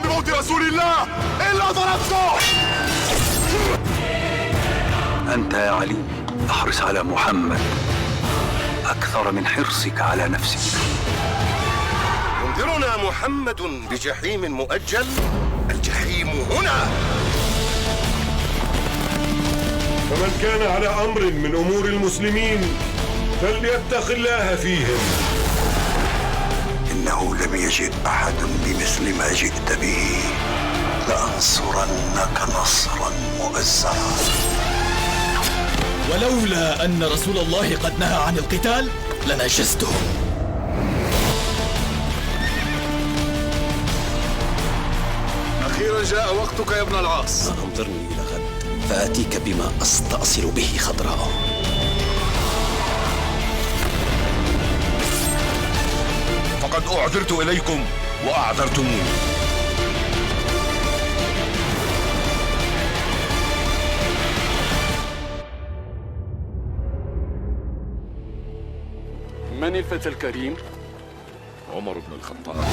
بموت رسول الله إلا ضربته. أنت يا علي احرص على محمد أكثر من حرصك على نفسك. ينذرنا محمد بجحيم مؤجل. الجحيم هنا. فمن كان على أمر من أمور المسلمين فليتق الله فيهم. إنه لم يجد أحد بمثل ما جئت به، لأنصرنك نصرا مؤزرا. ولولا أن رسول الله قد نهى عن القتال لنجزته. أخيرا جاء وقتك يا ابن العاص. أنظرني إلى غد فآتيك بما أستأصل به خضراء. فقد أعذرت إليكم وأعذرتموني. من الفتى الكريم؟ عمر بن الخطاب.